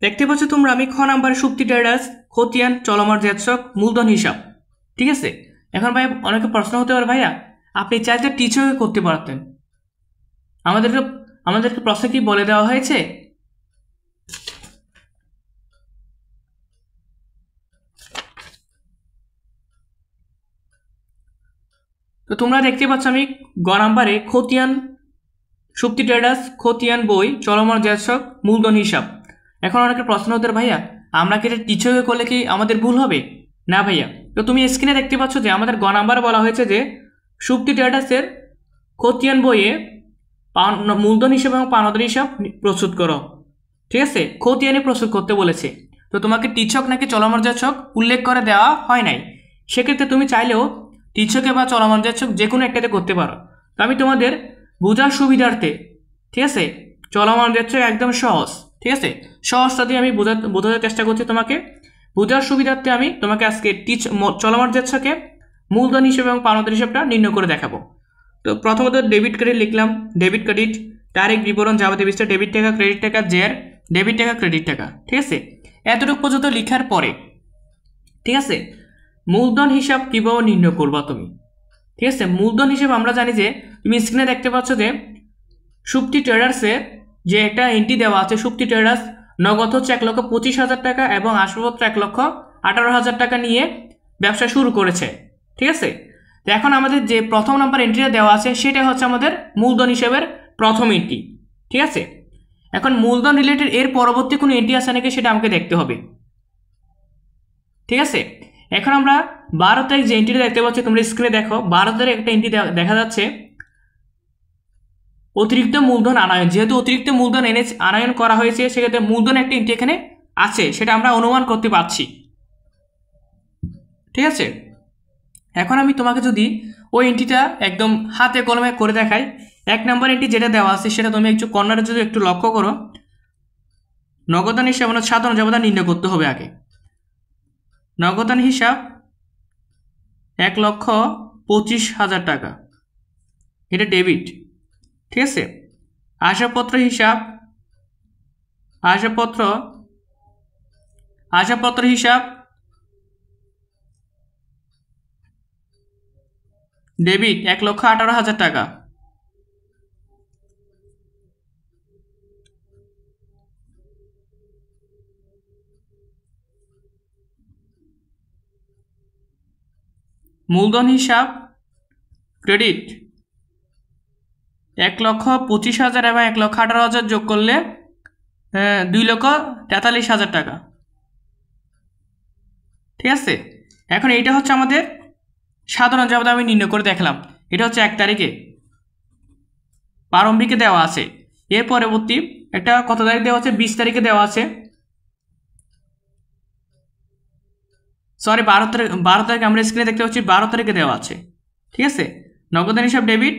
দেখতে পাচ্ছ তোমরা আমি খ নাম্বারে সুপ্তি ট্রেডার্স খতিয়ান চলমান জ্যাৎসক মূলধন হিসাব। ঠিক আছে, এখন ভাই অনেকে প্রশ্ন হতে পারে, ভাইয়া আপনি চাইলে টিচারকে করতে পারতেন, আমাদেরকে প্রশ্ন কি বলে দেওয়া হয়েছে? তো তোমরা দেখতে পাচ্ছ আমি গ নাম্বারে খতিয়ান সুপ্তি ট্রেডার্স খতিয়ান বই চলমান জ্যাৎসক মূলধন হিসাব। এখন অনেকের প্রশ্ন হতে পারে, ভাইয়া আমরা কি এটা টিচারকে করলে কি আমাদের ভুল হবে? না ভাইয়া, তো তুমি স্ক্রিনে দেখতে পাচ্ছ যে আমাদের গ নাম্বারে বলা হয়েছে যে সুপ্তি ট্রেডার্সের খতিয়ান বইয়ে মূলধন হিসাব এবং পাওনাদার হিসাব প্রস্তুত করো। ঠিক আছে, খতিয়ানি প্রস্তুত করতে বলেছে। তো তোমাকে টিচক নাকি চলমান জ্যাৎসক উল্লেখ করে দেওয়া হয় নাই, সেক্ষেত্রে তুমি চাইলেও টিচকে বা চলমান জ্যাৎসক যে কোনো একটাতে করতে পারো। তো আমি তোমাদের বোঝার সুবিধার্থে, ঠিক আছে, চলমান জ্যাৎসক একদম সহজ, ঠিক আছে, সহজটা দিয়ে আমি বোঝাতে চেষ্টা করছি তোমাকে। বোঝার সুবিধার্থে আমি তোমাকে আজকে চলমান জ্যাৎসকে মূলধন হিসেব এবং পাওনাদার হিসাবটা নির্ণয় করে দেখাবো। তো প্রথমত ডেবিট ক্রেডিট লিখলাম, ডেবিট ক্রেডিট তারিখ বিবরণ যাবতীয় বিস্তার, ডেবিট টাকা ক্রেডিট টাকা জের, ডেবিট টাকা ক্রেডিট টাকা। ঠিক আছে, এতটুকু পর্যন্ত লেখার পরে, ঠিক আছে, মূলধন হিসাব কীভাবে নির্ণয় করবা তুমি? ঠিক আছে, মূলধন হিসাব আমরা জানি যে তুমি স্ক্রিনে দেখতে পাচ্ছ যে সুপ্তি ট্রেডার্সের যে একটা এন্ট্রি দেওয়া আছে, সুপ্তি ট্রেডার্স নগদ হচ্ছে 1,25,000 টাকা এবং আসবাবপত্র 1,18,000 টাকা নিয়ে ব্যবসা শুরু করেছে। ঠিক আছে, তো এখন আমাদের যে প্রথম নাম্বার এন্ট্রিটা দেওয়া আছে সেটা হচ্ছে আমাদের মূলধন হিসেবের প্রথম এন্ট্রি। ঠিক আছে, এখন মূলধন রিলেটেড এর পরবর্তী কোনো এন্ট্রি আছে নাকি সেটা আমাকে দেখতে হবে। ঠিক আছে, এখন আমরা 12 তারিখ যে এন্ট্রিটা দেখতে পাচ্ছি, তোমরা স্ক্রিনে দেখো 12 তারিখ একটা এন্ট্রি দেখা যাচ্ছে অতিরিক্ত মূলধন আনয়ন। যেহেতু অতিরিক্ত মূলধন আনয়ন করা হয়েছে, সেক্ষেত্রে মূলধন একটা এন্ট্রি এখানে আছে, সেটা আমরা অনুমান করতে পারছি। ঠিক আছে, এখন আমি তোমাকে যদি ওই এন্ট্রিটা একদম হাতে কলমে করে দেখাই, 1 নম্বর এন্ট্রি যেটা দেওয়া আছে সেটা তুমি একটু কর্নারে যদি একটু লক্ষ্য করো, নগদান হিসাব সাধারণ জাবেদা নির্ণয় করতে হবে আগে। নগদান হিসাব 1,25,000 টাকা, এটা ডেবিট। ঠিক আছে, আসবাবপত্র হিসাব ডেবিট 1,18,000 টাকা। মূলধন হিসাব ক্রেডিট 1,25,000 এবং 1,18,000 যোগ করলে 2,43,000 টাকা। ঠিক আছে, এখন এইটা হচ্ছে আমাদের সাধারণ জাবেদা আমি নির্ণয় করে দেখলাম। এটা হচ্ছে 1 তারিখে প্রারম্ভিকে দেওয়া আছে। এর পরবর্তী একটা কত তারিখ দেওয়া আছে? 20 তারিখে দেওয়া আছে, সরি 12 তারিখ আমরা স্ক্রিনে দেখতে পাচ্ছি 12 তারিখে দেওয়া আছে। ঠিক আছে, নগদান হিসাব ডেবিট,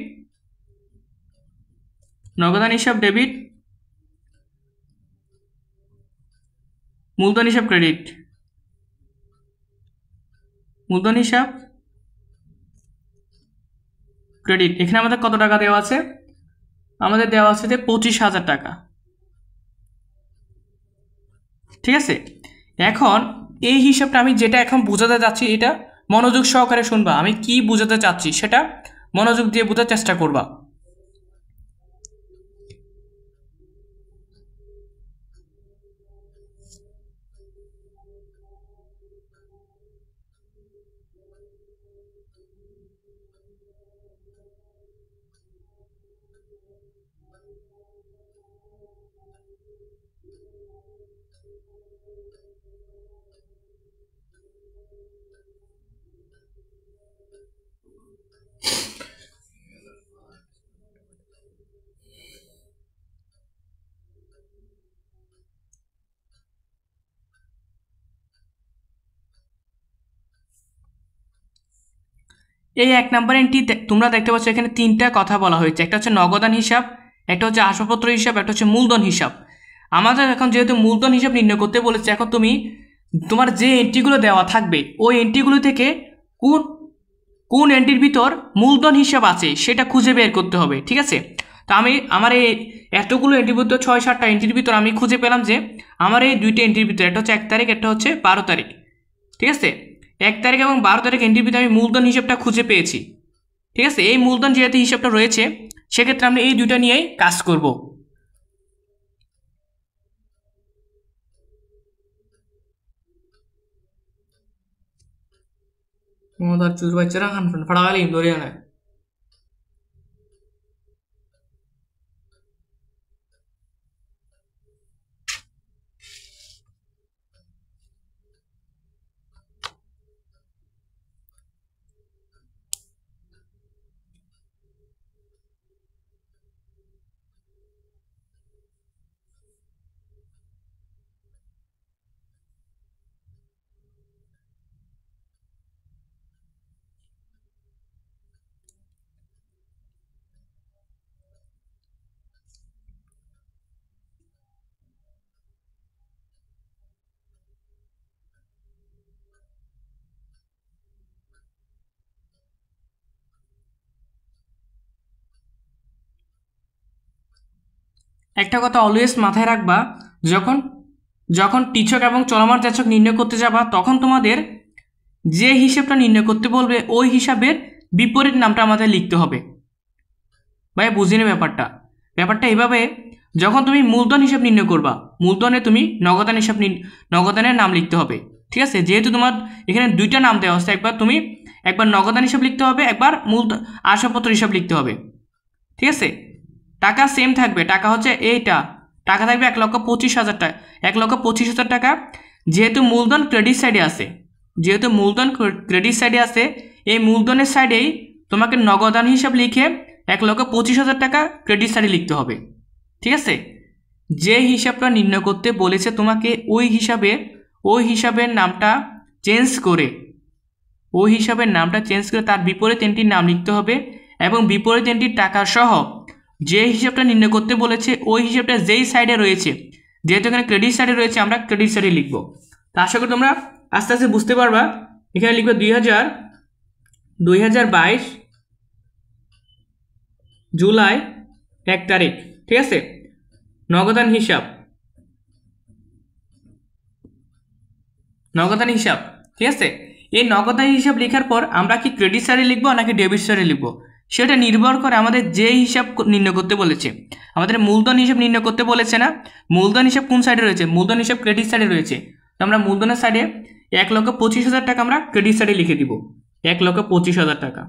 মূলধন হিসাব ক্রেডিট, এখানে আমাদের কত টাকা দেওয়া আছে? আমাদের দেওয়া আছে যে 25,000 টাকা। ঠিক আছে, এখন এই হিসাবটা আমি যেটা এখন বোঝাতে যাচ্ছি এটা মনোযোগ সহকারে শুনবা, আমি কি বোঝাতে চাচ্ছি সেটা মনোযোগ দিয়ে বোঝার চেষ্টা করবা। এই 1 নম্বর এন্ট্রি তোমরা দেখতে পাচ্ছ এখানে 3টা কথা বলা হয়েছে, একটা হচ্ছে নগদান হিসাব, একটা হচ্ছে আসবাবপত্র হিসাব, একটা হচ্ছে মূলধন হিসাব। আমাদের এখন যেহেতু মূলধন হিসাব নির্ণয় করতে বলেছে, এখন তুমি তোমার যে এন্ট্রিগুলো দেওয়া থাকবে ওই এন্ট্রিগুলো থেকে কোন কোন এন্ট্রির ভিতর মূলধন হিসাব আছে সেটা খুঁজে বের করতে হবে। ঠিক আছে, তো আমি আমার এই এতগুলো এন্ট্রির ভিতর 6-7টা এন্ট্রির ভিতর আমি খুঁজে পেলাম যে আমার এই 2টা এন্ট্রির ভিতর, একটা হচ্ছে 1 তারিখ, একটা হচ্ছে 12 তারিখ। ঠিক আছে, 1 তারিখ এবং 12 তারিখ এন্ট্রির ভিতরে আমি মূলধন হিসাবটা খুঁজে পেয়েছি। ঠিক আছে, এই মূলধন যেহেতু হিসাবটা রয়েছে সেক্ষেত্রে আমরা এই 2টা নিয়েই কাজ করব। মোদার চুর বাচ্চারা খান ফড়াগালি দরিয়া না। একটা কথা অলওয়েজ মাথায় রাখবা, যখন যখন টিচক এবং চলমান যাচক নির্ণয় করতে যাবা তখন তোমাদের যে হিসাবটা নির্ণয় করতে বলবে ওই হিসাবের বিপরীত নামটা আমাদের লিখতে হবে। ভাই বুঝিনি ব্যাপারটা, ব্যাপারটা এভাবে, যখন তুমি মূলধন হিসাব নির্ণয় করবা মূলধনে তুমি নগদান হিসাব নগদানের নাম লিখতে হবে। ঠিক আছে, যেহেতু তোমার এখানে 2টা নাম দেওয়া আছে, একবার নগদান হিসাব লিখতে হবে, একবার মূলধন আসবাবপত্র হিসাব লিখতে হবে। ঠিক আছে, টাকা সেম থাকবে, টাকা হচ্ছে এইটা, টাকা থাকবে 1,25,000 টাকা, 1,25,000 টাকা। যেহেতু মূলধন ক্রেডিট সাইডে আছে, এই মূলধনের সাইডেই তোমাকে নগদান হিসাব লিখে 1,25,000 টাকা ক্রেডিট সাইডে লিখতে হবে। ঠিক আছে, যে হিসাবটা নির্ণয় করতে বলেছে তোমাকে ওই হিসাবের নামটা চেঞ্জ করে তার বিপরীত এন্ট্রির নাম লিখতে হবে, এবং বিপরীত এন্ট্রির টাকা সহ যে হিসাবটা নির্ণয় করতে বলেছে ওই হিসাবটা যেই সাইডে রয়েছে, যেহেতু এখানে ক্রেডিট সাইডে রয়েছে আমরা ক্রেডিট সাইডে লিখব। তা আশা করি তোমরা আস্তে আস্তে বুঝতে পারবা। এখানে লিখবে 2022 জুলাই 1 তারিখ। ঠিক আছে, নগদান হিসাব ঠিক আছে, এই নগদান হিসাব লেখার পর আমরা কি ক্রেডিট সাইডে লিখবো নাকি ডেবিট সাইডে লিখবো সেটা নির্ভর করে আমাদের যে হিসাব নির্ণয় করতে বলেছে। আমাদের মূলধন হিসাব নির্ণয় করতে বলেছে না, মূলধন হিসাব কোন সাইডে রয়েছে, মূলধন হিসাব ক্রেডিট সাইডে রয়েছে, তো আমরা মূলধনের সাইডে 1,25,000 টাকা আমরা ক্রেডিট সাইডে লিখে দিব, 1,25,000 টাকা।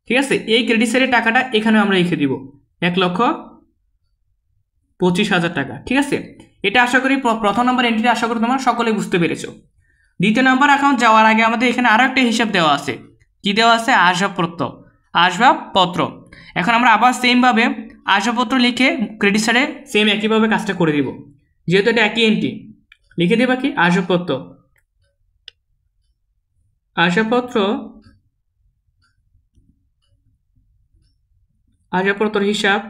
ঠিক আছে, এই ক্রেডিট সাইডের টাকাটা এখানে আমরা লিখে দিব 1,25,000 টাকা। ঠিক আছে, এটা আশা করি প্রথম নম্বর এন্ট্রি আশা করি তোমরা সকলে বুঝতে পেরেছো। দ্বিতীয় নম্বর অ্যাকাউন্ট যাওয়ার আগে আমাদের এখানে আরও একটা হিসাব দেওয়া আছে, কি দেওয়া আছে, আসবাবপত্র। এখন আমরা আবার সেমভাবে আসবাবপত্র লিখে ক্রেডিট সাইডে সেম একইভাবে কাজটা করে দিব, যেহেতু এটা একই এন্ট্রি লিখে দেবা কি আসবাবপত্র হিসাব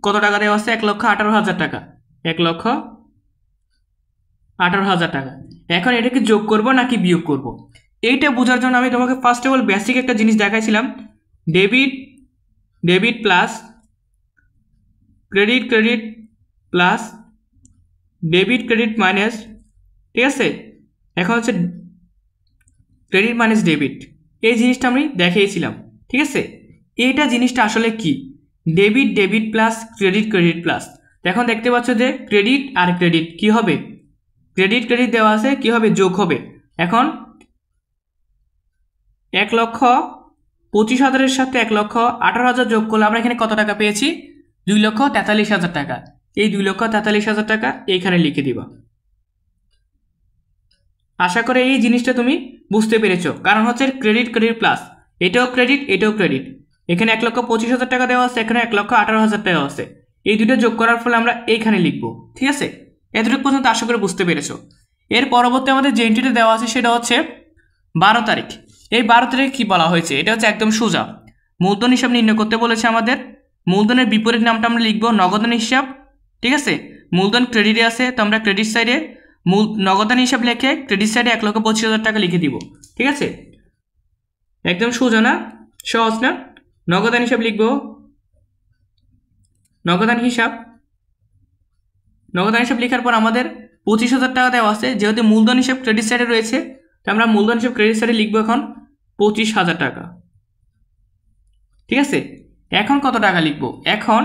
কত টাকা দেওয়া আছে, 1,18,000 টাকা, 1,18,000 টাকা। এখন এটাকে যোগ করব নাকি বিয়োগ করব, এইটা বোঝার জন্য আমি তোমাকে ফার্স্ট অফ অল বেসিক একটা জিনিস দেখাইছিলাম, debit debit plus credit credit plus debit credit minus, ঠিক আছে, এখন হচ্ছে ক্রেডিট মাইনাস ডেবিট। এই জিনিসটা আমি দেখিয়েছিলাম, ঠিক আছে। এইটা জিনিসটা আসলে কি, debit debit plus credit credit plus. এখন দেখতে পাচ্ছ যে ক্রেডিট আর ক্রেডিট কি হবে, ক্রেডিট ক্রেডিট দেওয়া আছে, কি হবে, যোগ হবে। এখন 1,25,000-এর সাথে 1,18,000 যোগ করলে আমরা এখানে কত টাকা পেয়েছি, 2,43,000 টাকা। এই 2,43,000 টাকা এইখানে লিখে দিবা। আশা করে এই জিনিসটা তুমি বুঝতে পেরেছো, কারণ হচ্ছে ক্রেডিট ক্রেডিট প্লাস, এটাও ক্রেডিট এটাও ক্রেডিট। এখানে 1,25,000 টাকা দেওয়া আছে, এখানে 1,18,000 টাকা আছে। এই দুটো যোগ করার ফলে আমরা এইখানে লিখবো, ঠিক আছে। এতটুকু পর্যন্ত আশা করে বুঝতে পেরেছো। এর পরবর্তী আমাদের যে এন্ট্রিটা দেওয়া আছে সেটা হচ্ছে 12 তারিখ। এই 12 তারিখ কি বলা হয়েছে, এটা হচ্ছে একদম সোজা, মূলধন হিসাব নির্ণয় করতে বলেছে আমাদের। মূলধনের বিপরীত নামটা আমরা লিখবো নগদান হিসাব, ঠিক আছে। মূলধন ক্রেডিটে আছে, তো আমরা ক্রেডিট সাইডে নগদান হিসাব লিখে ক্রেডিট সাইডে 1,25,000 টাকা লিখে দিব, ঠিক আছে। একদম সোজা না, সহজ না। নগদান হিসাব লিখবো, নগদান হিসাব লেখার পর আমাদের 25,000 টাকা দেওয়া আছে। যেহেতু মূলধন হিসাব ক্রেডিট সাইডে রয়েছে, তো আমরা মূলধন হিসাব ক্রেডিট সাইডে লিখবো এখন 25,000 টাকা, ঠিক আছে। এখন কত টাকা লিখবো, এখন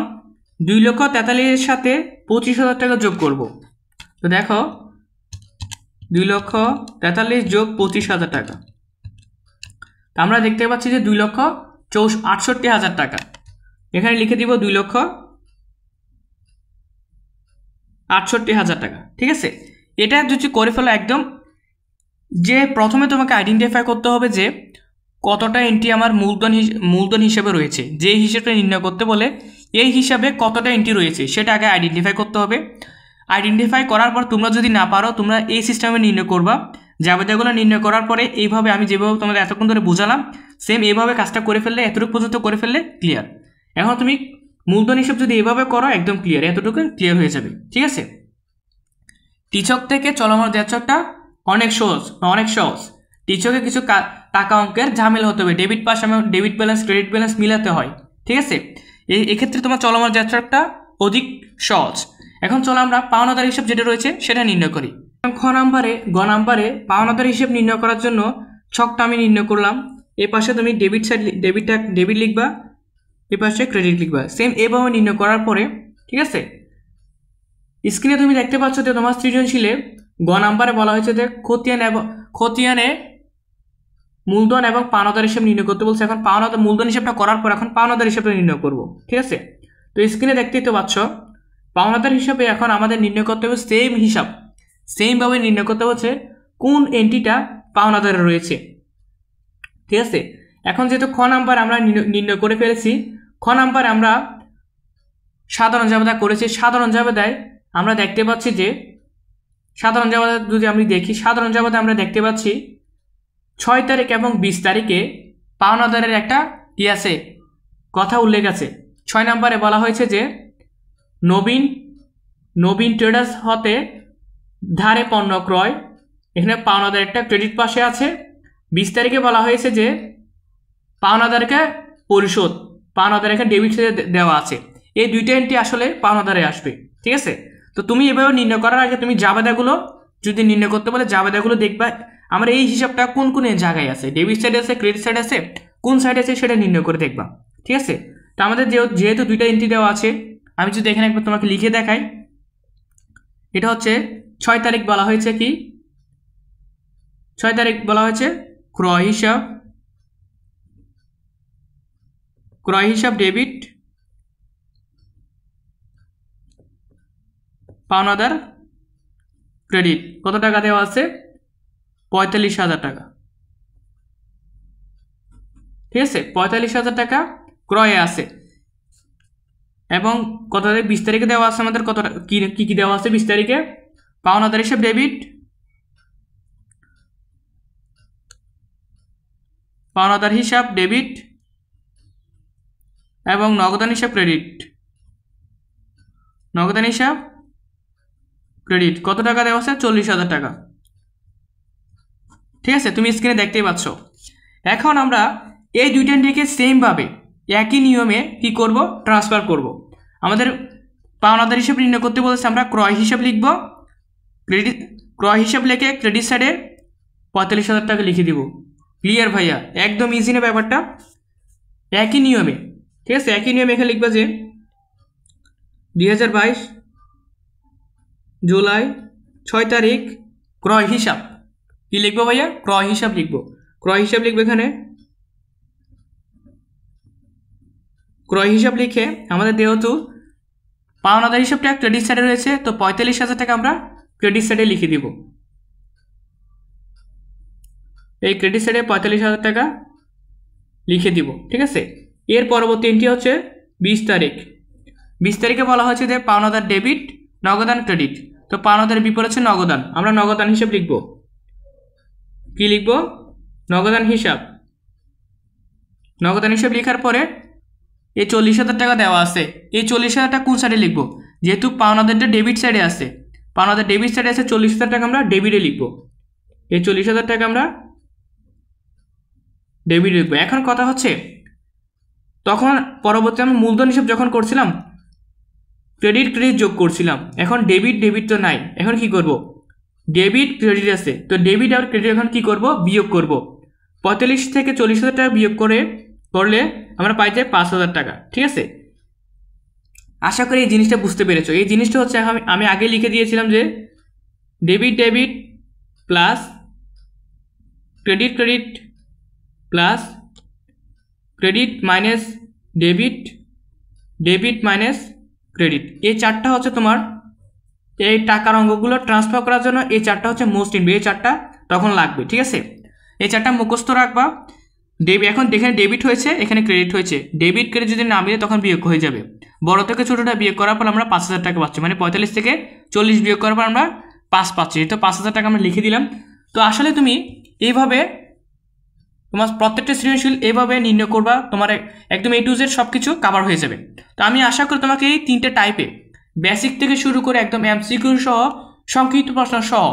2,43,000-এর সাথে 25,000 টাকা যোগ করব। তো দেখো 2,43,000 যোগ 25,000 টাকা, আমরা দেখতে পাচ্ছি যে 2,68,000 টাকা। এখানে লিখে দিব 2,68,000 টাকা, ঠিক আছে। এটা যদি করে ফেলো একদম, যে প্রথমে তোমাকে আইডেন্টিফাই করতে হবে যে কতটা এন্ট্রি আমার মূলধন হিসেবে রয়েছে। যে হিসেবটা নির্ণয় করতে বলে এই হিসাবে কতটা এন্ট্রি রয়েছে সেটা আগে আইডেন্টিফাই করতে হবে। আইডেন্টিফাই করার পর তোমরা যদি না পারো, তোমরা এই সিস্টেমে নির্ণয় করবা। জাবেদাগুলো নির্ণয় করার পরে এইভাবে আমি যেভাবে তোমাদের এতক্ষণ ধরে বুঝালাম, সেম এইভাবে কাজটা করে ফেললে, এতটুকু পর্যন্ত করে ফেললে ক্লিয়ার। এখন তুমি মূলধন হিসাব যদি এইভাবে করো একদম ক্লিয়ার, এতটুকু ক্লিয়ার হয়ে যাবে, ঠিক আছে। টিচক থেকে চলমান যাত্রাটা অনেক সহজ। টিচকে কিছু টাকা অঙ্কের ঝামেলা হতে হবে, ডেবিট পাস এবং ডেবিট ব্যালেন্স ক্রেডিট ব্যালেন্স মিলাতে হয়, ঠিক আছে। এক্ষেত্রে তোমার চলমান যাত্রাটা অধিক সহজ। এখন চলো আমরা পাওনাদার হিসাব যেটা রয়েছে সেটা নির্ণয় করি। গ নাম্বারে পাওনাদার হিসাব নির্ণয় করার জন্য ছকটা আমি নির্ণয় করলাম। এ পাশে তুমি ডেবিট লিখবা, এ পাশে ক্রেডিট লিখবা, সেম এভাবে নির্ণয় করার পরে, ঠিক আছে। স্ক্রিনে তুমি দেখতে পাচ্ছ যে তোমার সৃজনশীলে গ নাম্বারে বলা হয়েছে যে খতিয়ানে মূলধন এবং পাওনাদার হিসাব নির্ণয় করতে বলছে। এখন মূলধন হিসাবটা করার পর এখন পাওনাদার হিসাবটা নির্ণয় করব, ঠিক আছে। তো স্ক্রিনে দেখতেই তো পাচ্ছ পাওনাদার হিসাবে এখন আমাদের নির্ণয় করতে হবে সেমভাবে নির্ণয় করতে হচ্ছে কোন এন্ট্রিটা পাওনাদারে রয়েছে, ঠিক আছে। এখন যেহেতু খ নাম্বার আমরা নির্ণয় করে ফেলেছি, খ নাম্বার আমরা সাধারণ জাবেদা করেছি। সাধারণ জাবেদায় আমরা দেখতে পাচ্ছি যে সাধারণ জাবেদা যদি আমি দেখি, সাধারণ জাবেদা আমরা দেখতে পাচ্ছি 6 তারিখ এবং 20 তারিখে পাওনাদারের একটা কি আছে, কথা উল্লেখ আছে। 6 নম্বরে বলা হয়েছে যে নবীন ট্রেডার্স হতে ধারে পণ্য ক্রয়, এখানে পাওনাদার একটা ক্রেডিট পাশে আছে। 20 তারিখে বলা হয়েছে যে পাওনাদারকে পরিশোধ, পাওনাদারকে ডেবিট সাইডে দেওয়া আছে। এই দুইটা এন্ট্রি আসলে পাওনাদারে আসবে, ঠিক আছে। তো তুমি এভাবে নির্ণয় করার আগে তুমি জাবেদাগুলো যদি নির্ণয় করতে বলে জাবেদাগুলো দেখবা আমার এই হিসাবটা কোন জায়গায় আছে, ডেবিট সাইড আছে ক্রেডিট সাইড আছে, কোন সাইড আছে সেটা নির্ণয় করে দেখবা, ঠিক আছে। তো আমাদের যেহেতু দুইটা এন্ট্রি দেওয়া আছে, আমি যদি এখানে একবার তোমাকে লিখে দেখাই, এটা হচ্ছে 6 তারিখ বলা হয়েছে কি, 6 তারিখ বলা হয়েছে ক্রয় হিসাব ডেবিট, পাওনাদার ক্রেডিট। কত টাকা দেওয়া আছে, 45,000 টাকা, ঠিক আছে। 45,000 টাকা ক্রয়ে আছে। এবং কত তারিখ, 20 তারিখে দেওয়া আছে আমাদের কত কি দেওয়া আছে 20 তারিখে, পাওনাদার হিসাব ডেবিট, এবং নগদান হিসাব ক্রেডিট। কত টাকা দেওয়া আছে, 40,000 টাকা, ঠিক আছে। তুমি স্ক্রিনে দেখতেই পাচ্ছ। এখন আমরা এই দুইটা এন্ট্রিকে সেমভাবে একই নিয়মে কি করব, ট্রান্সফার করব। আমাদের পাওনাদার হিসাব নির্ণয় করতে বলেছে, আমরা ক্রয় হিসাব লিখব, ক্রয় হিসাব লিখে ক্রেডিট সাইডে 45,000 টাকা লিখে দিব। ক্লিয়ার ভাইয়া? একদম ইজি না ব্যাপারটা? একই নিয়মে, ঠিক আছে, একই নিয়মে এখানে লিখবা যে 2022 জুলাই 6 তারিখ ক্রয় হিসাব। কি লিখবো ভাইয়া? ক্রয় হিসাব লিখবো। ক্রয় হিসাব লিখবো এখানে। ক্রয় হিসাব লিখে আমাদের যেহেতু পাওনাদার হিসাবটা ক্রেডিট সাইডে রয়েছে, তো 45,000 টাকা আমরা ক্রেডিট সাইডে লিখে দিব। এই ক্রেডিট সাইডে 45,000 টাকা লিখে দিব, ঠিক আছে। এর পরবর্তী এন্ট্রি হচ্ছে 20 তারিখ। 20 তারিখে বলা হয়েছে যে পাওনাদার ডেবিট, নগদান ক্রেডিট। তো পাওনাদারের বিপরীত হচ্ছে নগদান, আমরা নগদান হিসাব লিখব। কি লিখব? নগদান হিসাব। নগদান হিসাব লেখার পরে এই 40,000 টাকা দেওয়া আছে, এই 40,000 টাকা কোন সাইডে লিখব? যেহেতু পাওনাদারটা ডেবিট সাইডে আছে, পাওনাদার ডেবিট সাইডে আছে, 40,000 টাকা আমরা ডেবিটে লিখব। এই 40,000 টাকা আমরা ডেবিট লিখব। এখন কথা হচ্ছে, তখন পরবর্তী আমি মূলধন হিসাব যখন করছিলাম ক্রেডিট যোগ করছিলাম, এখন ডেবিট তো নাই, এখন কি করব? ডেবিট ক্রেডিট আছে, তো ডেবিট আর ক্রেডিট এখন কি করব? বিয়োগ করব। 45 থেকে 40,000 টাকা বিয়োগ করলে আমরা পাই যাই 5,000 টাকা, ঠিক আছে। আশা করি এই জিনিসটা বুঝতে পেরেছো। এই জিনিসটা হচ্ছে আমি আগে লিখে দিয়েছিলাম যে debit plus credit plus credit minus debit minus credit. এই চারটা হচ্ছে তোমার এই টাকার অঙ্কগুলো ট্রান্সফার করার জন্য, এই চারটা হচ্ছে মোস্ট ইম্পর্টেন্ট, এই চারটা তখন লাগবে, ঠিক আছে। এই চারটা মুখস্থ রাখবা। এখন এখানে ডেবিট হয়েছে, এখানে ক্রেডিট হয়েছে, ডেবিট ক্রেডিট যদি না মিলে তখন বিয়োগ হয়ে যাবে। বড় থেকে ছোটোটা বিয়োগ করার পর আমরা 5,000 টাকা পাচ্ছি, মানে 45 থেকে 40 বিয়োগ করার পর আমরা 5 পাচ্ছি, তো 5,000 টাকা আমরা লিখে দিলাম। তো আসলে তুমি এইভাবে তোমার প্রত্যেকটা সৃজনশীল এইভাবে নির্ণয় করবা, তোমার একদম A to Z সব কিছু কভার হয়ে যাবে। তো আমি আশা করি তোমাকে এই 3টে টাইপে বেসিক থেকে শুরু করে একদম MCQ সহ সংক্ষিপ্ত প্রশ্ন সহ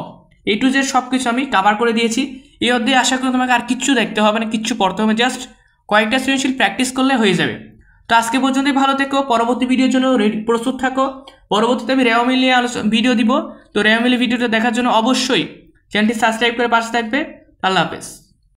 A to Z সব কিছু আমি কভার করে দিয়েছি। এই অধ্যায়ে আশা করি তোমাকে আর কিচ্ছু দেখতে হবে না, কিচ্ছু পড়তে হবে, জাস্ট কয়েকটা সৃজনশীল প্র্যাকটিস করলে হয়ে যাবে। তো আজকে পর্যন্তই, ভালো থেকো, পরবর্তী ভিডিওর জন্য প্রস্তুত থাকো। পরবর্তীতে আমি রেওয়া মিলিয়ে ভিডিও দিব, তো রেওয়া মিলিয়ে ভিডিওটা দেখার জন্য অবশ্যই চ্যানেলটি সাবস্ক্রাইব করে পাশে থাকবে। আল্লাহ হাফেজ।